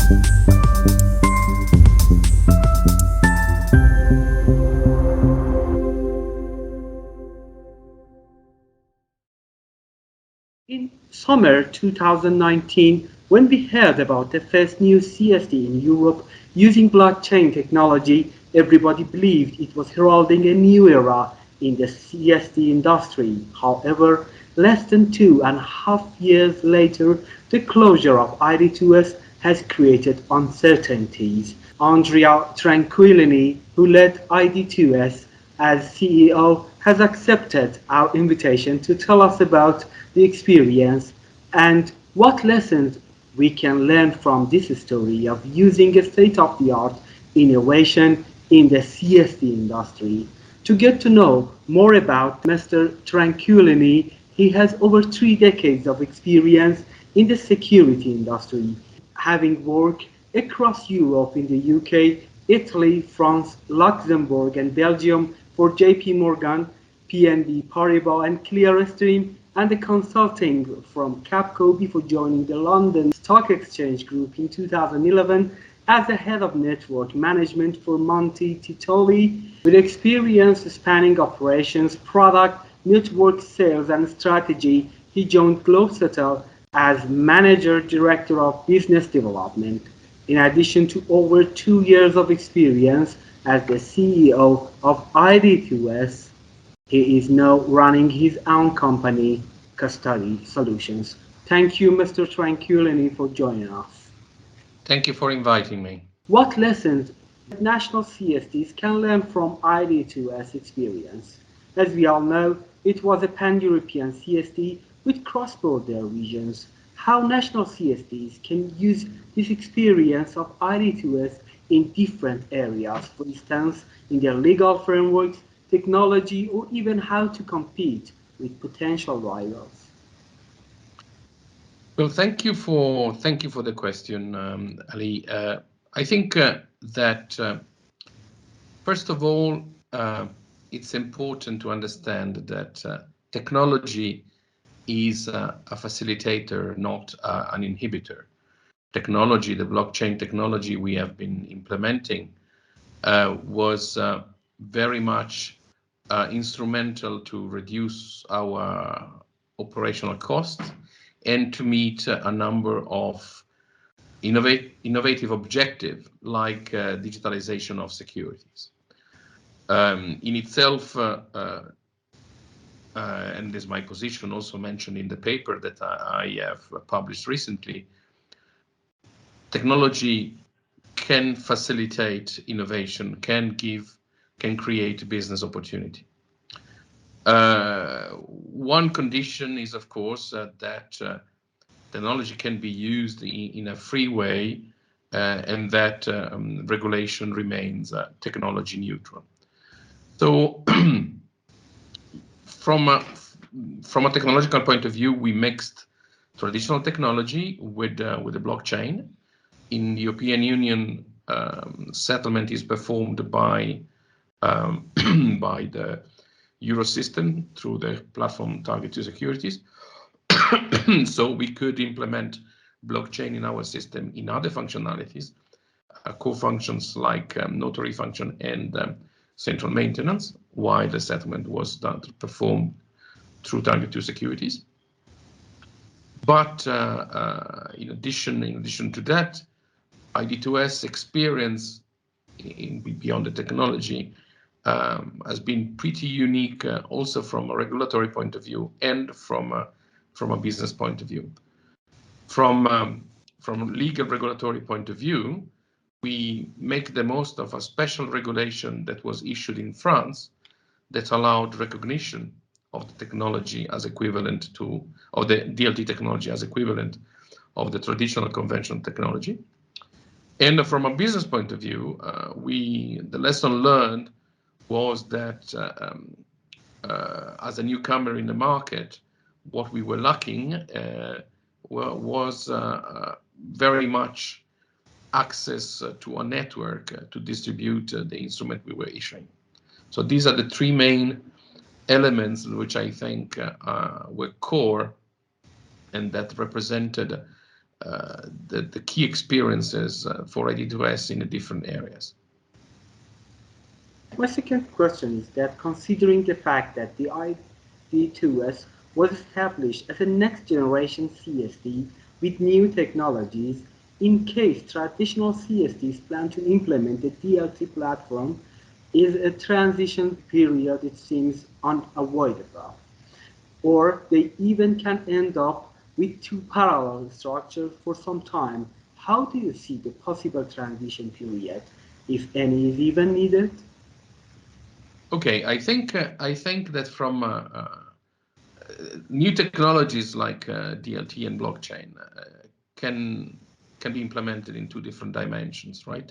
In summer 2019, when we heard about the first new CSD in Europe using blockchain technology, everybody believed it was heralding a new era in the CSD industry. However, less than 2.5 years later, the closure of ID2S has created uncertainties. Andrea Tranquillini, who led ID2S as CEO, has accepted our invitation to tell us about the experience and what lessons we can learn from this story of using a state-of-the-art innovation in the CSD industry. To get to know more about Mr. Tranquillini, he has over 3 decades of experience in the security industry, having worked across Europe in the UK, Italy, France, Luxembourg, and Belgium for JP Morgan, PNB Paribas, and Clearstream, and the consulting from Capco before joining the London Stock Exchange Group in 2011 as the head of network management for Monte Titoli. With experience spanning operations, product, network sales, and strategy, he joined Globesettle as Manager Director of Business Development. In addition to over 2 years of experience as the CEO of ID2S, he is now running his own company, Custody Solutions. Thank you, Mr. Tranquillini, for joining us. Thank you for inviting me. What lessons national CSDs can learn from ID2S experience? As we all know, it was a pan-European CSD with cross-border regions. How national CSDs can use this experience of ID2S in different areas, for instance, in their legal frameworks, technology, or even how to compete with potential rivals? Well, thank you for the question, Ali. I think that first of all, it's important to understand that technology is a facilitator, not an inhibitor. Technology, the blockchain technology we have been implementing, was very much instrumental to reduce our operational costs and to meet a number of innovative objectives like digitalization of securities. In itself, and this is my position also mentioned in the paper that I have published recently, technology can facilitate innovation, can create business opportunity. One condition is, of course, that technology can be used in a free way and that regulation remains technology neutral. So from a technological point of view, we mixed traditional technology with the blockchain. In the European Union, settlement is performed by the Eurosystem through the platform Target 2 Securities. So we could implement blockchain in our system in other functionalities, core functions like notary function and central maintenance, while the settlement was done to perform through Target 2 Securities. But in addition to that, ID2S experience beyond the technology has been pretty unique also from a regulatory point of view and from a business point of view. From a legal regulatory point of view, we make the most of a special regulation that was issued in France that allowed recognition of the technology as equivalent to, of the DLT technology as equivalent of the traditional conventional technology. And from a business point of view, the lesson learned was that as a newcomer in the market, what we were lacking was very much access to a network to distribute the instrument we were issuing. So these are the three main elements which I think were core and that represented the key experiences for ID2S in the different areas. My second question is that considering the fact that the ID2S was established as a next generation CSD with new technologies, in case traditional CSDs plan to implement the DLT platform, is a transition period it seems unavoidable. Or they even can end up with two parallel structures for some time. How do you see the possible transition period, if any is even needed? Okay, I think that from new technologies like DLT and blockchain can be implemented in two different dimensions, right?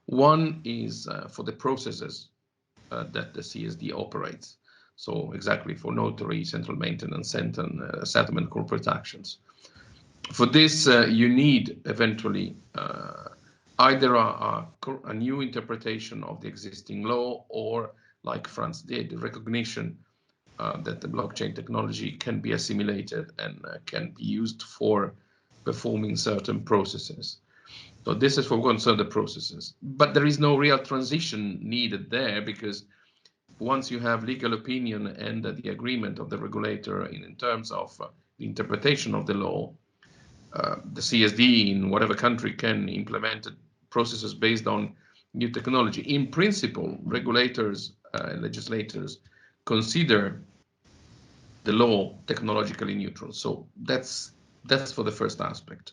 One is for the processes that the CSD operates. So exactly for notary, central maintenance, settlement, corporate actions. For this, you need eventually either a new interpretation of the existing law, or like France did, recognition that the blockchain technology can be assimilated and can be used for performing certain processes. So this is for concern the processes. But there is no real transition needed there, because once you have legal opinion and the agreement of the regulator in terms of the interpretation of the law, the CSD in whatever country can implement processes based on new technology. In principle, regulators and legislators consider the law technologically neutral. So that's for the first aspect.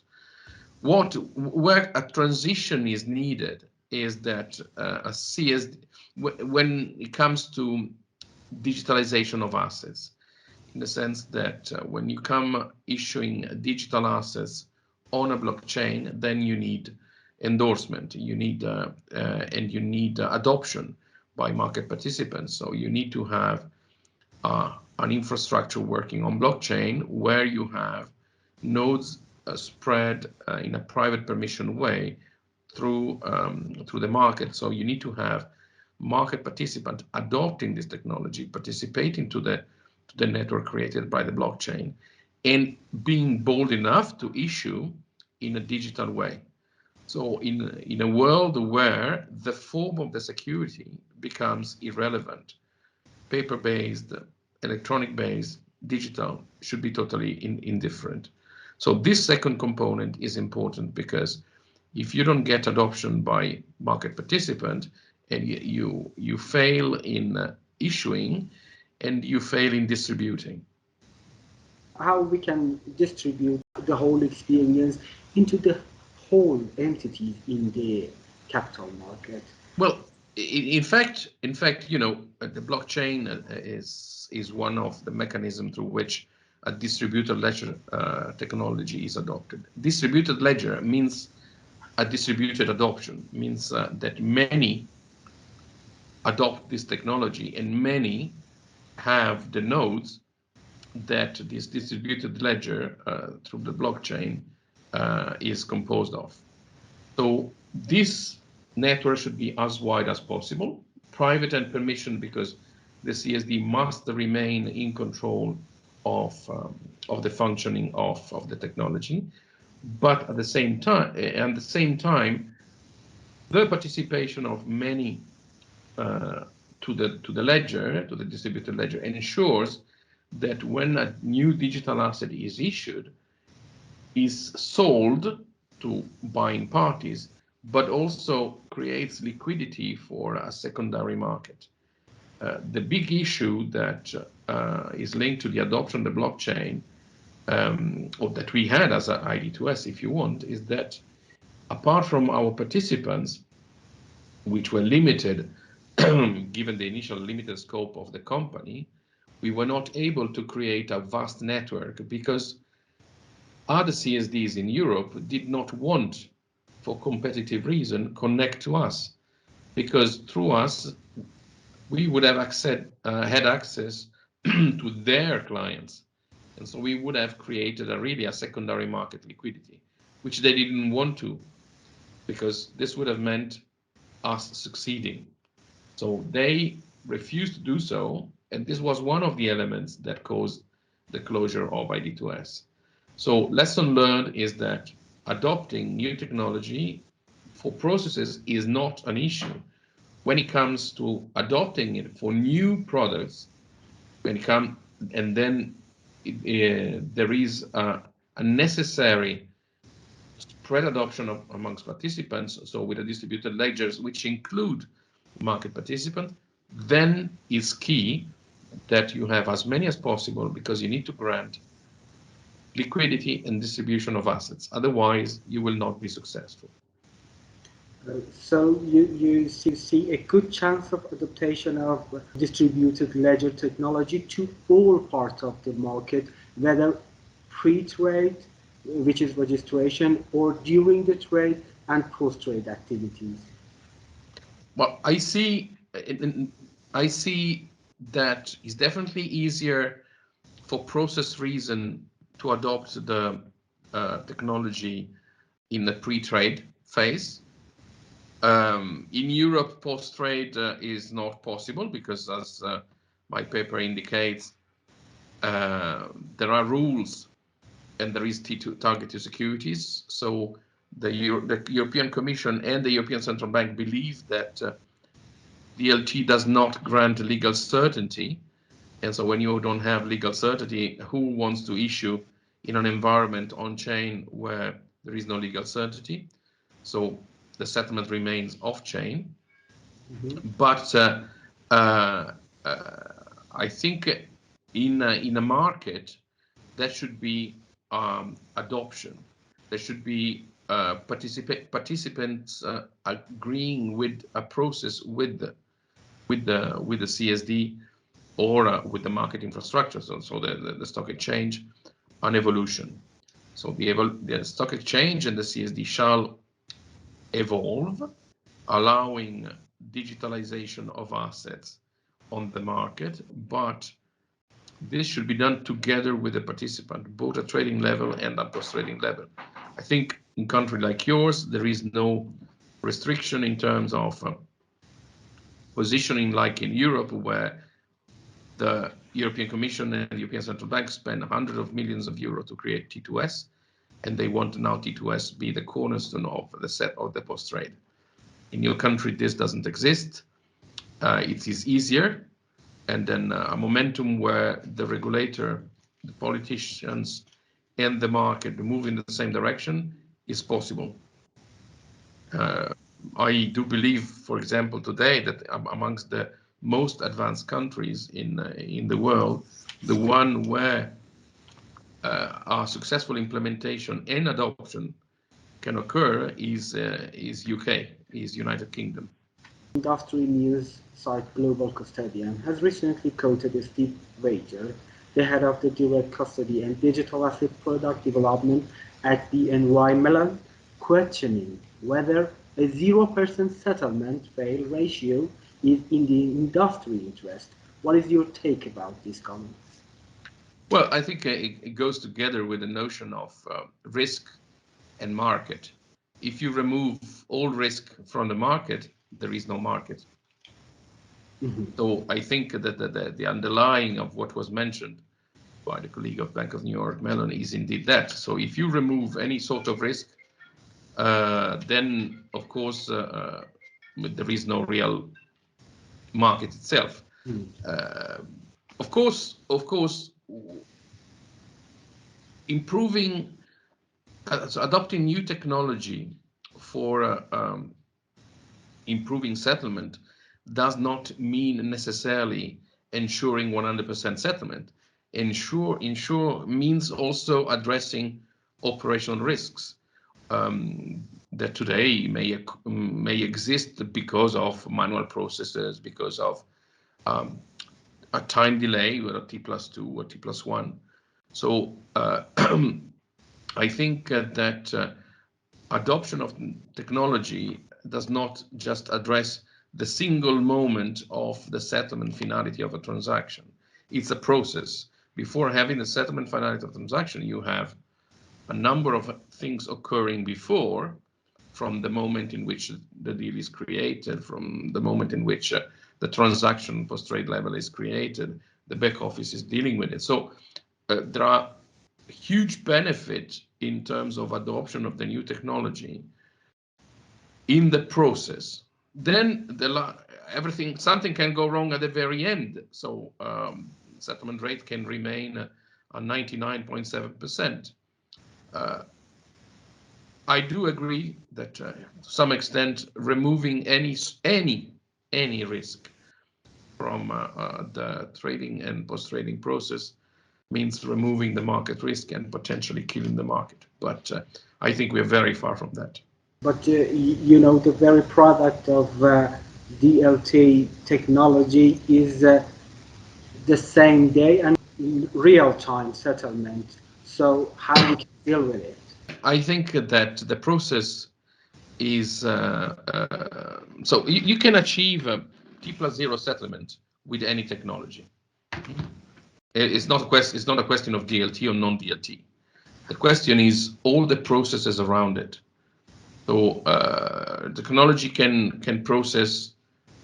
Where a transition is needed is that a CSD, when it comes to digitalization of assets, in the sense that when you come issuing digital assets on a blockchain, then you need endorsement, you need and you need adoption by market participants. So you need to have an infrastructure working on blockchain where you have nodes spread in a private permission way through the market. So you need to have market participant adopting this technology, participating to the network created by the blockchain, and being bold enough to issue in a digital way. So in a world where the form of the security becomes irrelevant, paper-based, electronic-based, digital should be totally indifferent. So this second component is important, because if you don't get adoption by market participant, and you fail in issuing, and you fail in distributing. How we can distribute the whole experience into the whole entities in the capital market? Well, in fact, you know, the blockchain is one of the mechanisms through which a distributed ledger technology is adopted. Distributed ledger means a distributed adoption, means that many adopt this technology, and many have the nodes that this distributed ledger through the blockchain is composed of. So this network should be as wide as possible, private and permission, because the CSD must remain in control of the functioning of the technology. But at the same time, the participation of many to the ledger, to the distributed ledger, ensures that when a new digital asset is issued, is sold to buying parties, but also creates liquidity for a secondary market. The big issue that is linked to the adoption of the blockchain, or that we had as an ID2S, if you want, is that apart from our participants, which were limited, given the initial limited scope of the company, we were not able to create a vast network, because other CSDs in Europe did not want, for competitive reason, connect to us, because through us, we would have had access to their clients. And so we would have created a secondary market liquidity, which they didn't want to, because this would have meant us succeeding. So they refused to do so, and this was one of the elements that caused the closure of ID2S. So lesson learned is that adopting new technology for processes is not an issue. When it comes to adopting it for new products, when it comes, and then there is a necessary spread adoption amongst participants, so with the distributed ledgers, which include market participants, then it's key that you have as many as possible, because you need to grant liquidity and distribution of assets. Otherwise, you will not be successful. So you see a good chance of adaptation of distributed ledger technology to all parts of the market, whether pre-trade, which is registration, or during the trade and post-trade activities. Well, I see that it's definitely easier for process reason to adopt the technology in the pre-trade phase. In Europe, post-trade is not possible because, as my paper indicates, there are rules and there is T2 target to securities. So the European Commission and the European Central Bank believe that DLT does not grant legal certainty. And so when you don't have legal certainty, who wants to issue in an environment on chain where there is no legal certainty? So the settlement remains off chain. Mm-hmm. But I think in a market, there should be adoption. There should be participants agreeing with a process with the CSD or with the market infrastructure, so the stock exchange, an evolution. So the stock exchange and the CSD shall evolve, allowing digitalization of assets on the market, but this should be done together with the participant, both at trading level and at post-trading level. I think in a country like yours, there is no restriction in terms of positioning like in Europe, where the European Commission and the European Central Bank spend hundreds of millions of euros to create T2S, and they want now T2S be the cornerstone of the set of the post-trade. In your country, this doesn't exist. It is easier, and then a momentum where the regulator, the politicians, and the market move in the same direction is possible. I do believe, for example, today that amongst the most advanced countries in the world, the one where our successful implementation and adoption can occur is UK, is United Kingdom. Industry news site Global Custodian has recently quoted Steve Wager, the head of the direct custody and digital asset product development at BNY Mellon, questioning whether a 0% settlement fail ratio is in the industry interest. What is your take about these comments? Well, I think it goes together with the notion of risk and market. If you remove all risk from the market, there is no market. Mm-hmm. So I think that the underlying of what was mentioned by the colleague of Bank of New York Mellon is indeed that. So if you remove any sort of risk, then of course there is no real market itself. Mm. Of course, improving, so adopting new technology for improving settlement does not mean necessarily ensuring 100% settlement. Ensure means also addressing operational risks that today may exist because of manual processes, because of a time delay with a T+2 or T+1. So I think that adoption of technology does not just address the single moment of the settlement finality of a transaction. It's a process. Before having the settlement finality of a transaction, you have a number of things occurring before, from the moment in which the deal is created, from the moment in which the transaction post-trade level is created, the back office is dealing with it. So there are huge benefit in terms of adoption of the new technology in the process. Then something can go wrong at the very end. So settlement rate can remain at 99.7%. I do agree that to some extent removing any risk from the trading and post-trading process means removing the market risk and potentially killing the market. But I think we're very far from that. But you know, the very product of DLT technology is the same day and real-time settlement. So how we can deal with it? I think that the process is so you can achieve T+0 settlement with any technology. It's not a question of DLT or non-DLT. The question is all the processes around it. So technology can process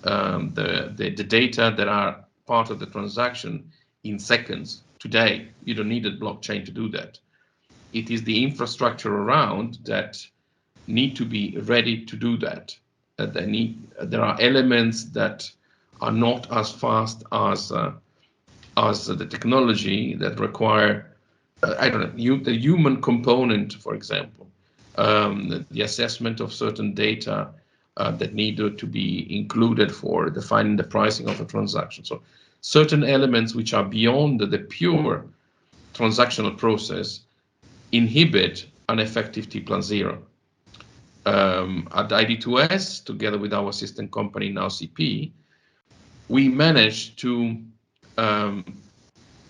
the data that are part of the transaction in seconds. Today, you don't need a blockchain to do that. It is the infrastructure around that need to be ready to do that. There are elements that are not as fast as the technology that require, I don't know, the human component, for example, the assessment of certain data that need to be included for defining the pricing of a transaction. So certain elements which are beyond the pure transactional process inhibit an effective T+0. At ID2S, together with our system company now CP, we managed to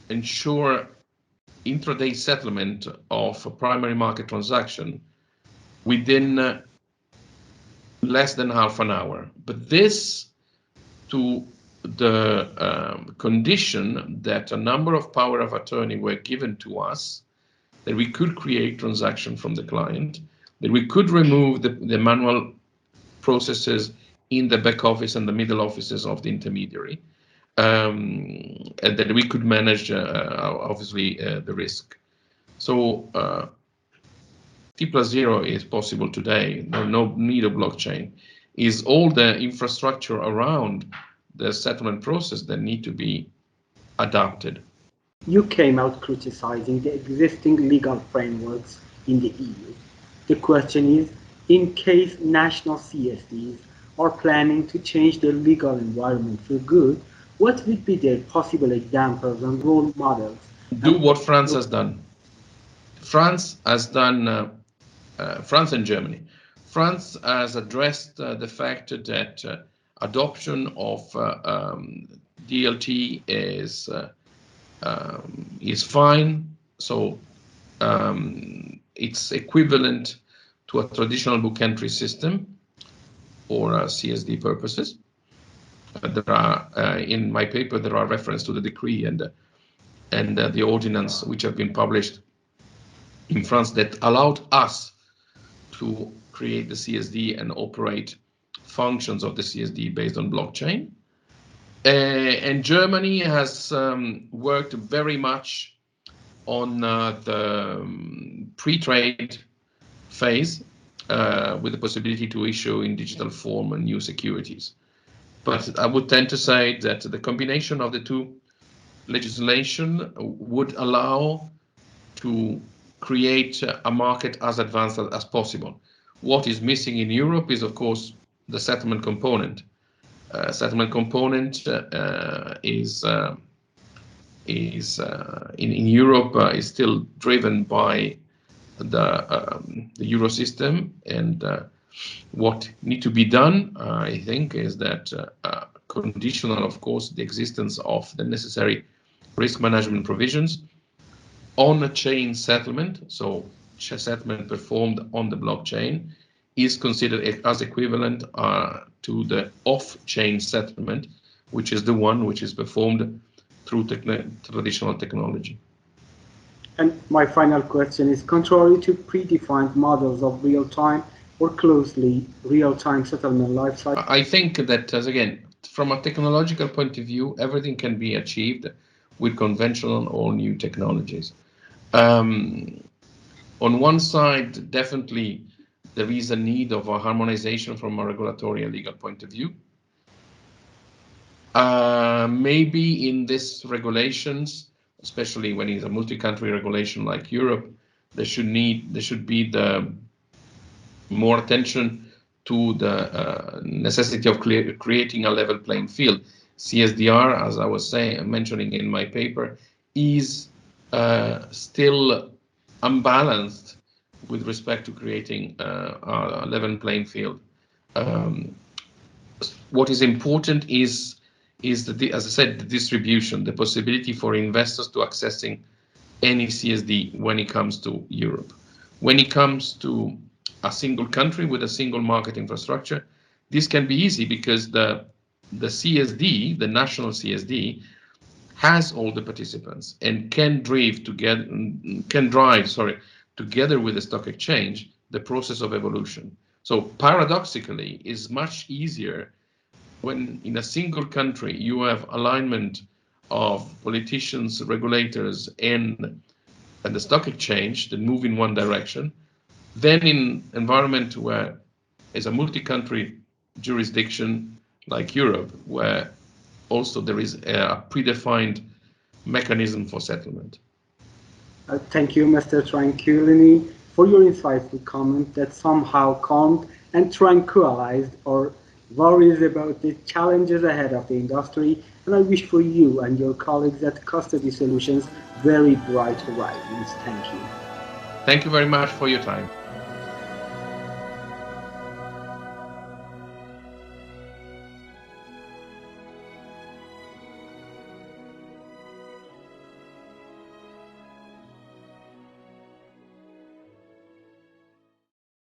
ensure intraday settlement of a primary market transaction within less than half an hour. But this to the condition that a number of power of attorney were given to us, that we could create transaction from the client, that we could remove the manual processes in the back office and the middle offices of the intermediary, and that we could manage, obviously, the risk. So T+0 is possible today. No need of blockchain. Is all the infrastructure around the settlement process that need to be adapted. You came out criticizing the existing legal frameworks in the EU. The question is, in case national CSDs are planning to change their legal environment for good, what would be their possible examples and role models? Do what France has done. France has done, France and Germany. France has addressed the fact that adoption of DLT is fine. So it's equivalent to a traditional book entry system for CSD purposes. There are in my paper there are references to the decree and the ordinance which have been published in France that allowed us to create the CSD and operate functions of the CSD based on blockchain. And Germany has worked very much on the pre-trade phase with the possibility to issue in digital form new securities. But I would tend to say that the combination of the two legislation would allow to create a market as advanced as possible. What is missing in Europe is, of course, the settlement component. Settlement component is in Europe is still driven by the euro system, and what need to be done, I think, is that conditional, of course, the existence of the necessary risk management provisions on a chain settlement. So settlement performed on the blockchain is considered as equivalent to the off-chain settlement, which is the one which is performed through traditional technology. And my final question is, contrary to predefined models of real-time or closely real-time settlement lifecycle? I think that, as again, from a technological point of view, everything can be achieved with conventional or new technologies. On one side, definitely there is a need of a harmonization from a regulatory and legal point of view. Maybe in these regulations, especially when it's a multi-country regulation like Europe, there should be the more attention to the necessity of creating a level playing field. CSDR, as I was mentioning in my paper, is still unbalanced with respect to creating a level playing field. What is important is as I said, the distribution, the possibility for investors to accessing any CSD when it comes to Europe. When it comes to a single country with a single market infrastructure, this can be easy because the CSD, the national CSD, has all the participants and can drive together with the stock exchange the process of evolution. So paradoxically, it's much easier when in a single country you have alignment of politicians, regulators, and the stock exchange that move in one direction, then in environment where is a multi-country jurisdiction like Europe, where also there is a predefined mechanism for settlement. Thank you, Mr. Tranquillini, for your insightful comment that somehow calmed and tranquilized our worries about the challenges ahead of the industry. And I wish for you and your colleagues at Custody Solutions very bright horizons. Thank you. Thank you very much for your time.